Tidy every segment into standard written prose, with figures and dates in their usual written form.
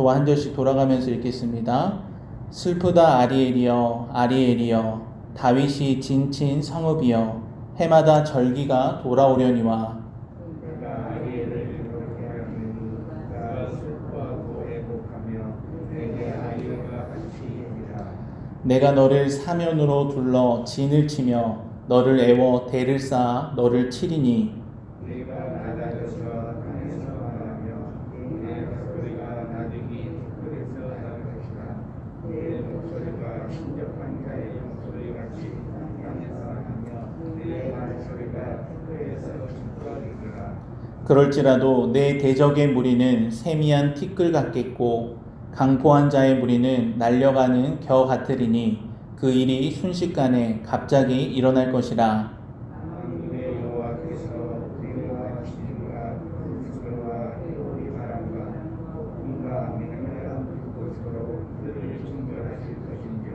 저와 한 절씩 돌아가면서 읽겠습니다. 슬프다 아리엘이여 아리엘이여 다윗이 진친 성읍이여 해마다 절기가 돌아오려니와 내가 아리엘을 그렇게 하였느니 그가 슬퍼하고 애곡하며 내게 아이와 같이 이르라. 내가 너를 사면으로 둘러 진을 치며 너를 애워 대를 쌓아 너를 치리니 네가 낮아져서 땅에서 말하며 내 목소리가 나중에 흙에서 나는 것이라. 내 목소리가 신접한 자의 목소리같이 땅에서 나며 내 말소리가 흙에서 축구하리라. 그럴지라도 내 대적의 무리는 세미한 티끌 같겠고 강포한 자의 무리는 날려가는 겨 같으리니 그 일이 순식간에 갑자기 일어날 것이라. 하나님의 여호와께서 우리와 시인과 구스와 우리 바람과 인과 맹렬한 불꽃으로 그들을 정결하실 것인즉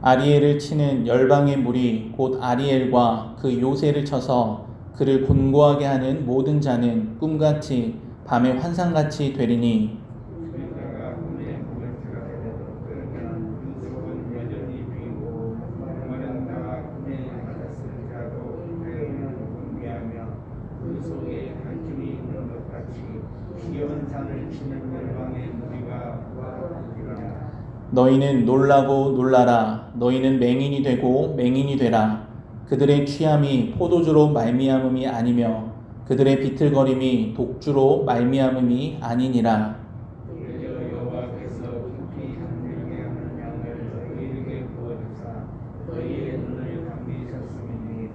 아리엘을 치는 열방의 무리 곧 아리엘과 그 요새를 쳐서 그를 곤고하게 하는 모든 자는 꿈같이 밤의 환상같이 되리니 수리자가 꿈에 목을 들어도 그러면 그 속은 여전히 비고 마른 나가 꿈에 맞았을지라도 그에는 분비하며 그 속에 한줌이 있는 것 같이 시온 산을 치는 열방의 무리가 와르리라. 너희는 놀라고 놀라라. 너희는 맹인이 되고 맹인이 되라. 그들의 취함이 포도주로 말미암음이 아니며 그들의 비틀거림이 독주로 말미암음이 아니니라. 그저 여호와께서 깊이 잠들게 하는 양을 너희에게 부어주사 너희의 눈을 감기셨음이니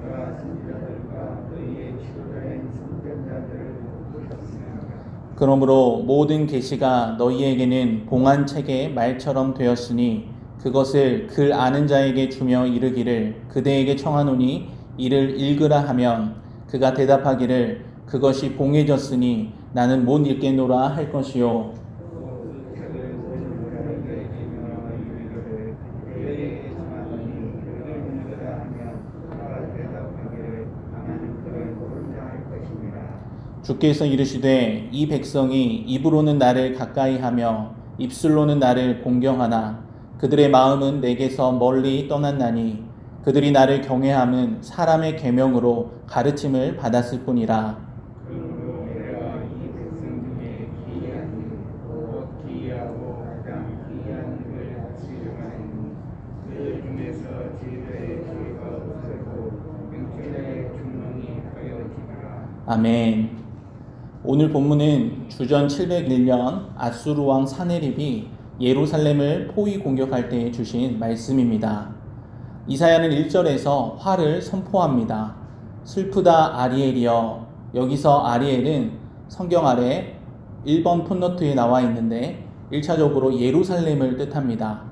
그가 선지자들과 너희의 지도자인 선전자들을 보셨으며 그러므로 모든 계시가 너희에게는 봉한 책의 말처럼 되었으니 그것을 글 아는 자에게 주며 이르기를 그대에게 청하노니 이를 읽으라 하면 그가 대답하기를 그것이 봉해졌으니 나는 못 읽겠노라 할 것이요. 그 책을 본 자에게 지며 이르기를 그에게 청하노니 이를 읽으라 하면 그가 대답하기를 나는 그를 모른다 할 것입니다. 주께서 이르시되 이 백성이 입으로는 나를 가까이 하며 입술로는 나를 공경하나 그들의 마음은 내게서 멀리 떠났나니 그들이 나를 경외함은 사람의 계명으로 가르침을 받았을 뿐이라. 그러므로 내가 이 백성 중에 기이한 곧 기이하고 가장 기이한 일을 하시려고 하니 그 중에서 지혜의 지혜가 없어지고 명철의 중론이 하여지리라. 아멘. 오늘 본문은 주전 701년 아수르 왕 사네립이 예루살렘을 포위 공격할 때 주신 말씀입니다. 이사야는 1절에서 화를 선포합니다. 슬프다 아리엘이여. 여기서 아리엘은 성경 아래 1번 풋노트에 나와 있는데 1차적으로 예루살렘을 뜻합니다.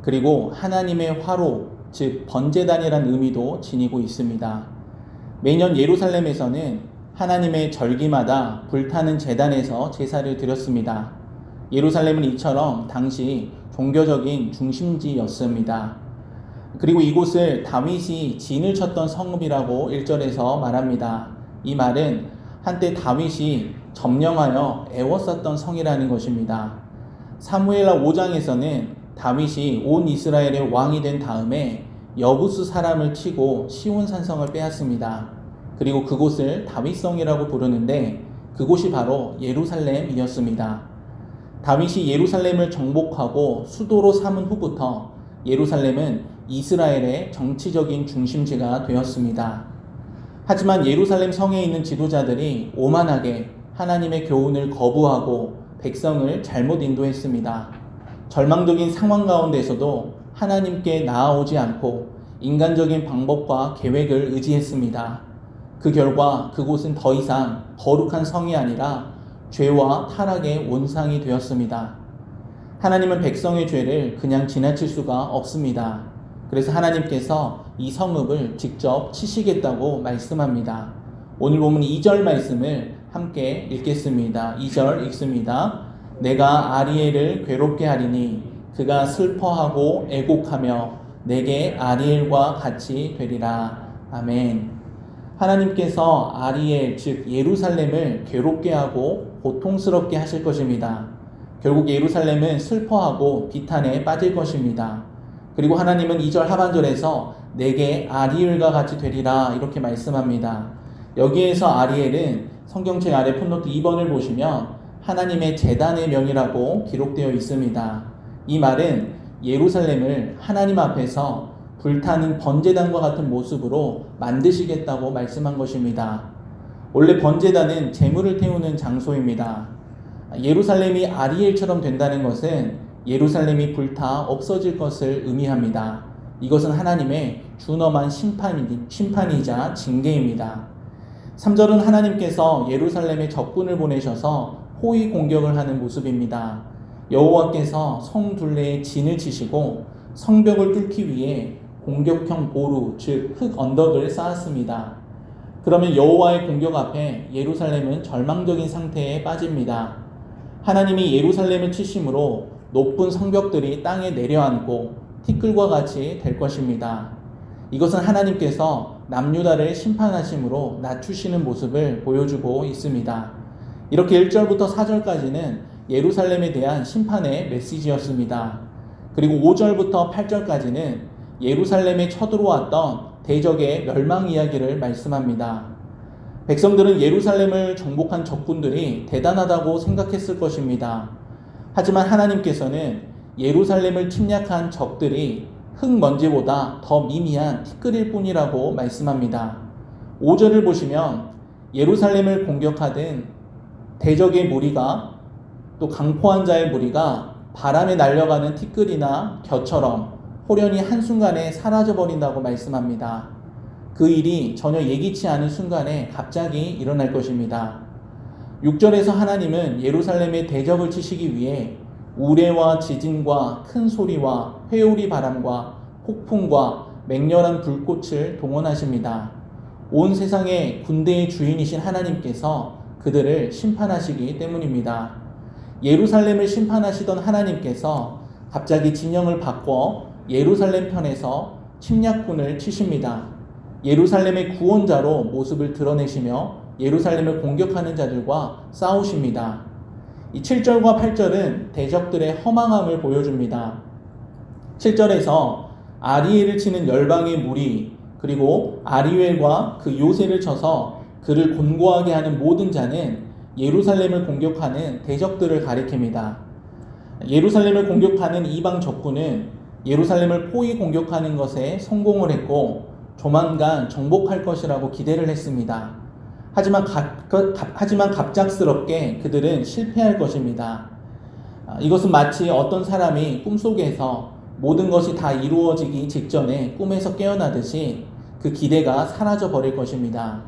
그리고 하나님의 화로, 즉 번제단이라는 의미도 지니고 있습니다. 매년 예루살렘에서는 하나님의 절기마다 불타는 제단에서 제사를 드렸습니다. 예루살렘은 이처럼 당시 종교적인 중심지였습니다. 그리고 이곳을 다윗이 진을 쳤던 성읍이라고 1절에서 말합니다. 이 말은 한때 다윗이 점령하여 애워쌌던 성이라는 것입니다. 사무엘하 5장에서는 다윗이 온 이스라엘의 왕이 된 다음에 여부스 사람을 치고 시온 산성을 빼앗습니다. 그리고 그곳을 다윗성이라고 부르는데 그곳이 바로 예루살렘이었습니다. 다윗이 예루살렘을 정복하고 수도로 삼은 후부터 예루살렘은 이스라엘의 정치적인 중심지가 되었습니다. 하지만 예루살렘 성에 있는 지도자들이 오만하게 하나님의 교훈을 거부하고 백성을 잘못 인도했습니다. 절망적인 상황 가운데서도 하나님께 나아오지 않고 인간적인 방법과 계획을 의지했습니다. 그 결과 그곳은 더 이상 거룩한 성이 아니라 죄와 타락의 온상이 되었습니다. 하나님은 백성의 죄를 그냥 지나칠 수가 없습니다. 그래서 하나님께서 이 성읍을 직접 치시겠다고 말씀합니다. 오늘 보면 2절 말씀을 함께 읽겠습니다. 2절 읽습니다. 내가 아리엘을 괴롭게 하리니 그가 슬퍼하고 애곡하며 내게 아리엘과 같이 되리라. 아멘. 하나님께서 아리엘 즉 예루살렘을 괴롭게 하고 고통스럽게 하실 것입니다. 결국 예루살렘은 슬퍼하고 비탄에 빠질 것입니다. 그리고 하나님은 2절 하반절에서 내게 아리엘과 같이 되리라 이렇게 말씀합니다. 여기에서 아리엘은 성경책 아래 풋노트 2번을 보시면 하나님의 제단의 명이라고 기록되어 있습니다. 이 말은 예루살렘을 하나님 앞에서 불타는 번제단과 같은 모습으로 만드시겠다고 말씀한 것입니다. 원래 번제단은 제물을 태우는 장소입니다. 예루살렘이 아리엘처럼 된다는 것은 예루살렘이 불타 없어질 것을 의미합니다. 이것은 하나님의 준엄한 심판이자 징계입니다. 3절은 하나님께서 예루살렘에 적군을 보내셔서 호위 공격을 하는 모습입니다. 여호와께서 성 둘레에 진을 치시고 성벽을 뚫기 위해 공격형 보루, 즉 흙 언덕을 쌓았습니다. 그러면 여호와의 공격 앞에 예루살렘은 절망적인 상태에 빠집니다. 하나님이 예루살렘을 치심으로 높은 성벽들이 땅에 내려앉고 티끌과 같이 될 것입니다. 이것은 하나님께서 남유다를 심판하심으로 낮추시는 모습을 보여주고 있습니다. 이렇게 1절부터 4절까지는 예루살렘에 대한 심판의 메시지였습니다. 그리고 5절부터 8절까지는 예루살렘에 쳐들어왔던 대적의 멸망 이야기를 말씀합니다. 백성들은 예루살렘을 정복한 적군들이 대단하다고 생각했을 것입니다. 하지만 하나님께서는 예루살렘을 침략한 적들이 흙먼지보다 더 미미한 티끌일 뿐이라고 말씀합니다. 5절을 보시면 예루살렘을 공격하던 대적의 무리가 또 강포한 자의 무리가 바람에 날려가는 티끌이나 겨처럼 호련히 한순간에 사라져버린다고 말씀합니다. 그 일이 전혀 예기치 않은 순간에 갑자기 일어날 것입니다. 6절에서 하나님은 예루살렘의 대적을 치시기 위해 우레와 지진과 큰 소리와 회오리 바람과 폭풍과 맹렬한 불꽃을 동원하십니다. 온 세상의 군대의 주인이신 하나님께서 그들을 심판하시기 때문입니다. 예루살렘을 심판하시던 하나님께서 갑자기 진영을 바꿔 예루살렘 편에서 침략군을 치십니다. 예루살렘의 구원자로 모습을 드러내시며 예루살렘을 공격하는 자들과 싸우십니다. 이 7절과 8절은 대적들의 허망함을 보여줍니다. 7절에서 아리엘을 치는 열방의 무리, 그리고 아리엘과 그 요새를 쳐서 그를 곤고하게 하는 모든 자는 예루살렘을 공격하는 대적들을 가리킵니다. 예루살렘을 공격하는 이방 적군은 예루살렘을 포위 공격하는 것에 성공을 했고 조만간 정복할 것이라고 기대를 했습니다. 하지만 갑작스럽게 그들은 실패할 것입니다. 이것은 마치 어떤 사람이 꿈속에서 모든 것이 다 이루어지기 직전에 꿈에서 깨어나듯이 그 기대가 사라져 버릴 것입니다.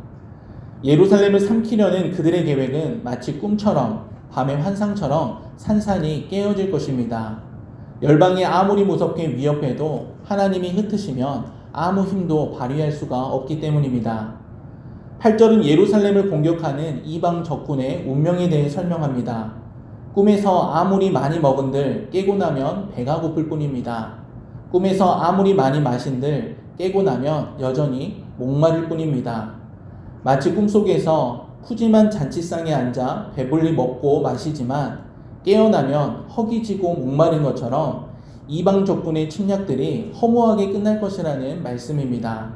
예루살렘을 삼키려는 그들의 계획은 마치 꿈처럼 밤의 환상처럼 산산이 깨어질 것입니다. 열방이 아무리 무섭게 위협해도 하나님이 흩으시면 아무 힘도 발휘할 수가 없기 때문입니다. 8절은 예루살렘을 공격하는 이방 적군의 운명에 대해 설명합니다. 꿈에서 아무리 많이 먹은들 깨고 나면 배가 고플 뿐입니다. 꿈에서 아무리 많이 마신들 깨고 나면 여전히 목마를 뿐입니다. 마치 꿈속에서 푸짐한 잔치상에 앉아 배불리 먹고 마시지만 깨어나면 허기지고 목마른 것처럼 이방 적군의 침략들이 허무하게 끝날 것이라는 말씀입니다.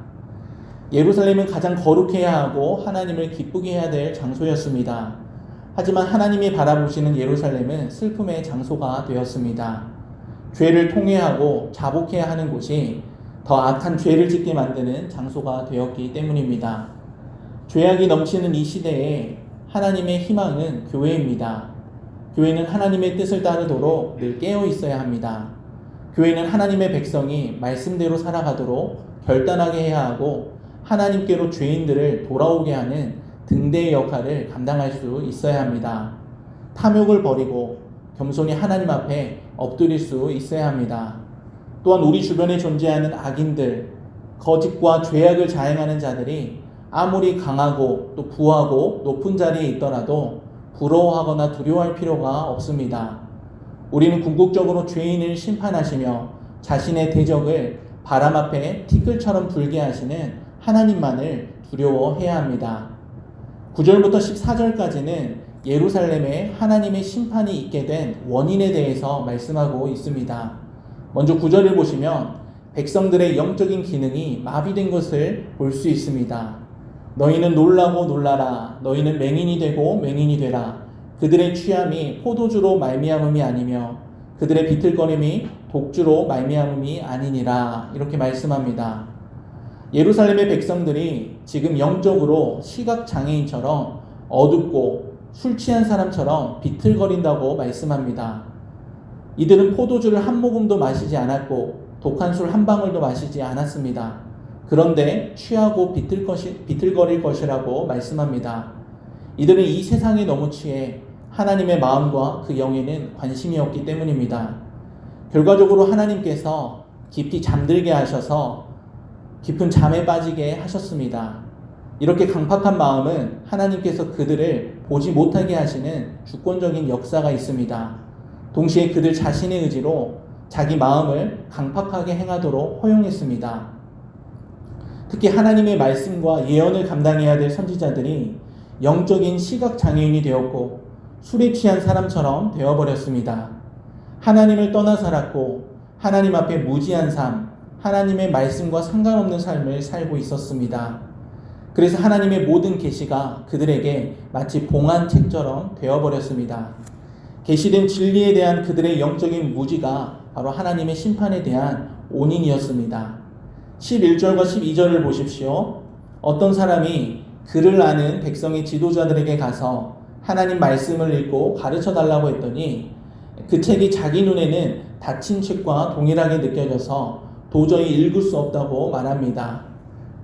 예루살렘은 가장 거룩해야 하고 하나님을 기쁘게 해야 될 장소였습니다. 하지만 하나님이 바라보시는 예루살렘은 슬픔의 장소가 되었습니다. 죄를 통회하고 자복해야 하는 곳이 더 악한 죄를 짓게 만드는 장소가 되었기 때문입니다. 죄악이 넘치는 이 시대에 하나님의 희망은 교회입니다. 교회는 하나님의 뜻을 따르도록 늘 깨어 있어야 합니다. 교회는 하나님의 백성이 말씀대로 살아가도록 결단하게 해야 하고 하나님께로 죄인들을 돌아오게 하는 등대의 역할을 감당할 수 있어야 합니다. 탐욕을 버리고 겸손히 하나님 앞에 엎드릴 수 있어야 합니다. 또한 우리 주변에 존재하는 악인들, 거짓과 죄악을 자행하는 자들이 아무리 강하고 또 부하고 높은 자리에 있더라도 부러워하거나 두려워할 필요가 없습니다. 우리는 궁극적으로 죄인을 심판하시며 자신의 대적을 바람 앞에 티끌처럼 불게 하시는 하나님만을 두려워해야 합니다. 9절부터 14절까지는 예루살렘에 하나님의 심판이 있게 된 원인에 대해서 말씀하고 있습니다. 먼저 9절을 보시면 백성들의 영적인 기능이 마비된 것을 볼 수 있습니다. 너희는 놀라고 놀라라. 너희는 맹인이 되고 맹인이 되라. 그들의 취함이 포도주로 말미암음이 아니며 그들의 비틀거림이 독주로 말미암음이 아니니라. 이렇게 말씀합니다. 예루살렘의 백성들이 지금 영적으로 시각장애인처럼 어둡고 술 취한 사람처럼 비틀거린다고 말씀합니다. 이들은 포도주를 한 모금도 마시지 않았고 독한 술 한 방울도 마시지 않았습니다. 그런데 취하고 비틀거릴 것이라고 말씀합니다. 이들은 이 세상에 너무 취해 하나님의 마음과 그 영에는 관심이 없기 때문입니다. 결과적으로 하나님께서 깊이 잠들게 하셔서 깊은 잠에 빠지게 하셨습니다. 이렇게 강팍한 마음은 하나님께서 그들을 보지 못하게 하시는 주권적인 역사가 있습니다. 동시에 그들 자신의 의지로 자기 마음을 강팍하게 행하도록 허용했습니다. 특히 하나님의 말씀과 예언을 감당해야 될 선지자들이 영적인 시각장애인이 되었고 술에 취한 사람처럼 되어버렸습니다. 하나님을 떠나 살았고 하나님 앞에 무지한 삶, 하나님의 말씀과 상관없는 삶을 살고 있었습니다. 그래서 하나님의 모든 계시가 그들에게 마치 봉안책처럼 되어버렸습니다. 계시된 진리에 대한 그들의 영적인 무지가 바로 하나님의 심판에 대한 원인이었습니다. 11절과 12절을 보십시오. 어떤 사람이 글을 아는 백성의 지도자들에게 가서 하나님 말씀을 읽고 가르쳐 달라고 했더니 그 책이 자기 눈에는 닫힌 책과 동일하게 느껴져서 도저히 읽을 수 없다고 말합니다.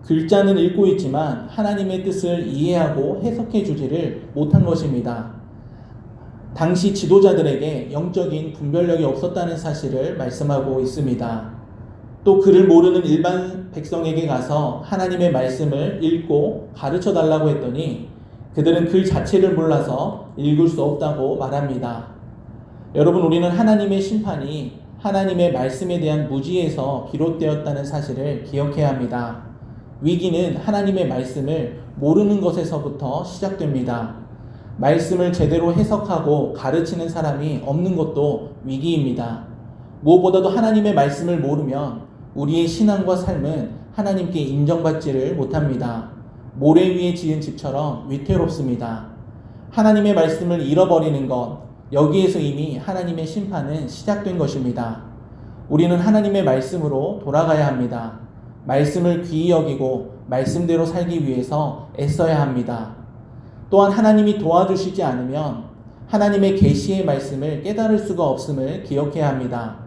글자는 읽고 있지만 하나님의 뜻을 이해하고 해석해 주지를 못한 것입니다. 당시 지도자들에게 영적인 분별력이 없었다는 사실을 말씀하고 있습니다. 또 그를 모르는 일반 백성에게 가서 하나님의 말씀을 읽고 가르쳐 달라고 했더니 그들은 글 자체를 몰라서 읽을 수 없다고 말합니다. 여러분, 우리는 하나님의 심판이 하나님의 말씀에 대한 무지에서 비롯되었다는 사실을 기억해야 합니다. 위기는 하나님의 말씀을 모르는 것에서부터 시작됩니다. 말씀을 제대로 해석하고 가르치는 사람이 없는 것도 위기입니다. 무엇보다도 하나님의 말씀을 모르면 우리의 신앙과 삶은 하나님께 인정받지를 못합니다. 모래 위에 지은 집처럼 위태롭습니다. 하나님의 말씀을 잃어버리는 것, 여기에서 이미 하나님의 심판은 시작된 것입니다. 우리는 하나님의 말씀으로 돌아가야 합니다. 말씀을 귀히 여기고 말씀대로 살기 위해서 애써야 합니다. 또한 하나님이 도와주시지 않으면 하나님의 계시의 말씀을 깨달을 수가 없음을 기억해야 합니다.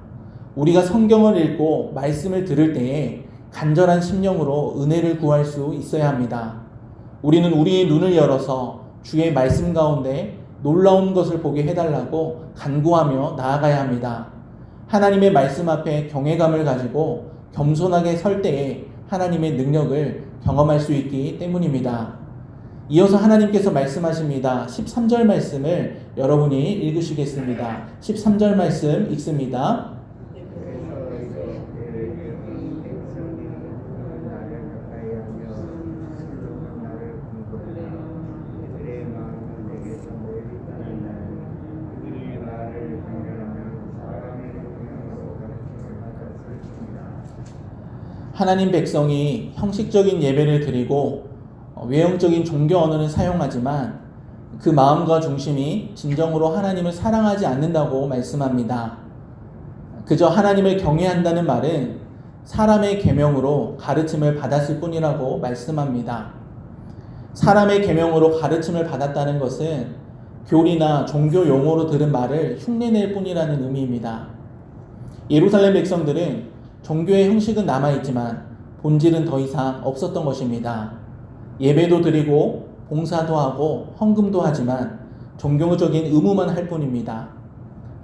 우리가 성경을 읽고 말씀을 들을 때에 간절한 심령으로 은혜를 구할 수 있어야 합니다. 우리는 우리의 눈을 열어서 주의 말씀 가운데 놀라운 것을 보게 해달라고 간구하며 나아가야 합니다. 하나님의 말씀 앞에 경외감을 가지고 겸손하게 설 때에 하나님의 능력을 경험할 수 있기 때문입니다. 이어서 하나님께서 말씀하십니다. 13절 말씀을 여러분이 읽으시겠습니다. 13절 말씀 읽습니다. 하나님 백성이 형식적인 예배를 드리고 외형적인 종교 언어는 사용하지만 그 마음과 중심이 진정으로 하나님을 사랑하지 않는다고 말씀합니다. 그저 하나님을 경외한다는 말은 사람의 계명으로 가르침을 받았을 뿐이라고 말씀합니다. 사람의 계명으로 가르침을 받았다는 것은 교리나 종교 용어로 들은 말을 흉내낼 뿐이라는 의미입니다. 예루살렘 백성들은 종교의 형식은 남아있지만 본질은 더 이상 없었던 것입니다. 예배도 드리고 봉사도 하고 헌금도 하지만 종교적인 의무만 할 뿐입니다.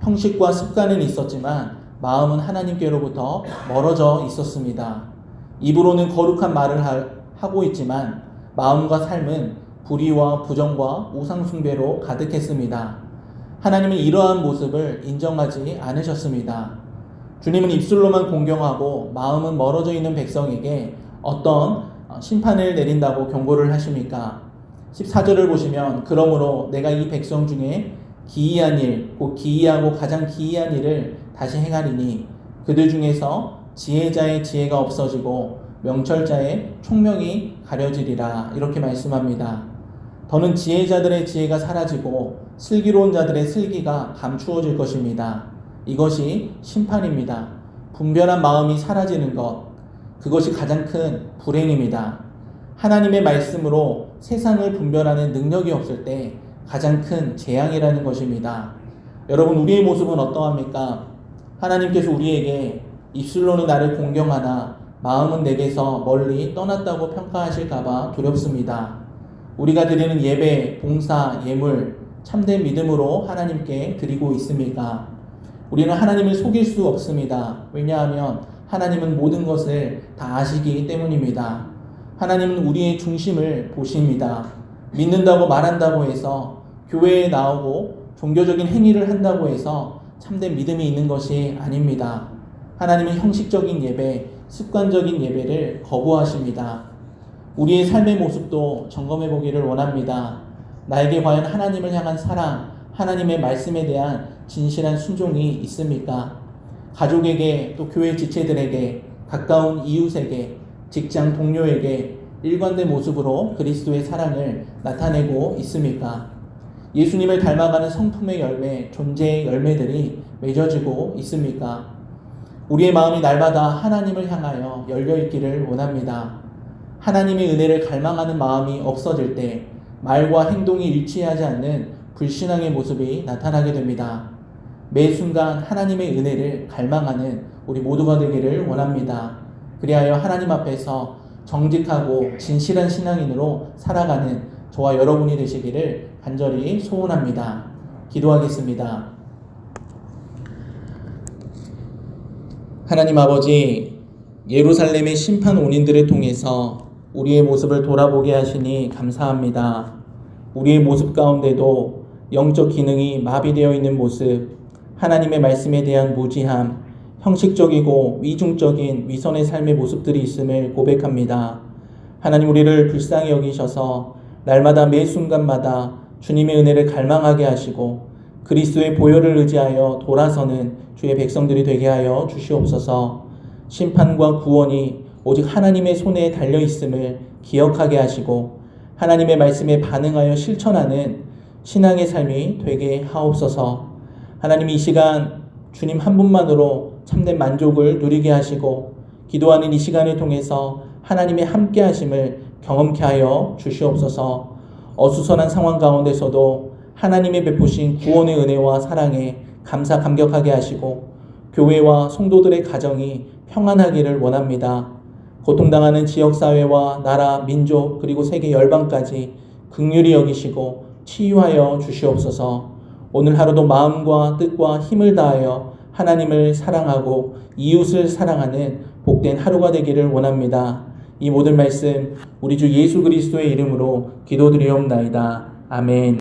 형식과 습관은 있었지만 마음은 하나님께로부터 멀어져 있었습니다. 입으로는 거룩한 말을 하고 있지만 마음과 삶은 불의와 부정과 우상숭배로 가득했습니다. 하나님은 이러한 모습을 인정하지 않으셨습니다. 주님은 입술로만 공경하고 마음은 멀어져 있는 백성에게 어떤 심판을 내린다고 경고를 하십니까? 14절을 보시면 그러므로 내가 이 백성 중에 기이한 일, 곧 기이하고 가장 기이한 일을 다시 행하리니 그들 중에서 지혜자의 지혜가 없어지고 명철자의 총명이 가려지리라. 이렇게 말씀합니다. 더는 지혜자들의 지혜가 사라지고 슬기로운 자들의 슬기가 감추어질 것입니다. 이것이 심판입니다. 분별한 마음이 사라지는 것, 그것이 가장 큰 불행입니다. 하나님의 말씀으로 세상을 분별하는 능력이 없을 때 가장 큰 재앙이라는 것입니다. 여러분, 우리의 모습은 어떠합니까? 하나님께서 우리에게 입술로는 나를 공경하나 마음은 내게서 멀리 떠났다고 평가하실까봐 두렵습니다. 우리가 드리는 예배, 봉사, 예물, 참된 믿음으로 하나님께 드리고 있습니까? 우리는 하나님을 속일 수 없습니다. 왜냐하면 하나님은 모든 것을 다 아시기 때문입니다. 하나님은 우리의 중심을 보십니다. 믿는다고 말한다고 해서 교회에 나오고 종교적인 행위를 한다고 해서 참된 믿음이 있는 것이 아닙니다. 하나님은 형식적인 예배, 습관적인 예배를 거부하십니다. 우리의 삶의 모습도 점검해 보기를 원합니다. 나에게 과연 하나님을 향한 사랑, 하나님의 말씀에 대한 진실한 순종이 있습니까? 가족에게, 또 교회 지체들에게, 가까운 이웃에게, 직장 동료에게 일관된 모습으로 그리스도의 사랑을 나타내고 있습니까? 예수님을 닮아가는 성품의 열매, 존재의 열매들이 맺어지고 있습니까? 우리의 마음이 날마다 하나님을 향하여 열려있기를 원합니다. 하나님의 은혜를 갈망하는 마음이 없어질 때 말과 행동이 일치하지 않는 불신앙의 모습이 나타나게 됩니다. 매 순간 하나님의 은혜를 갈망하는 우리 모두가 되기를 원합니다. 그리하여 하나님 앞에서 정직하고 진실한 신앙인으로 살아가는 저와 여러분이 되시기를 간절히 소원합니다. 기도하겠습니다. 하나님 아버지, 예루살렘의 심판 원인들을 통해서 우리의 모습을 돌아보게 하시니 감사합니다. 우리의 모습 가운데도 영적 기능이 마비되어 있는 모습, 하나님의 말씀에 대한 무지함, 형식적이고 위중적인 위선의 삶의 모습들이 있음을 고백합니다. 하나님, 우리를 불쌍히 여기셔서 날마다 매 순간마다 주님의 은혜를 갈망하게 하시고 그리스도의 보혈을 의지하여 돌아서는 주의 백성들이 되게 하여 주시옵소서. 심판과 구원이 오직 하나님의 손에 달려 있음을 기억하게 하시고 하나님의 말씀에 반응하여 실천하는 신앙의 삶이 되게 하옵소서. 하나님, 이 시간 주님 한 분만으로 참된 만족을 누리게 하시고 기도하는 이 시간을 통해서 하나님의 함께 하심을 경험케 하여 주시옵소서. 어수선한 상황 가운데서도 하나님의 베푸신 구원의 은혜와 사랑에 감사 감격하게 하시고 교회와 성도들의 가정이 평안하기를 원합니다. 고통당하는 지역사회와 나라, 민족, 그리고 세계 열방까지 긍휼히 여기시고 치유하여 주시옵소서. 오늘 하루도 마음과 뜻과 힘을 다하여 하나님을 사랑하고 이웃을 사랑하는 복된 하루가 되기를 원합니다. 이 모든 말씀 우리 주 예수 그리스도의 이름으로 기도드리옵나이다. 아멘.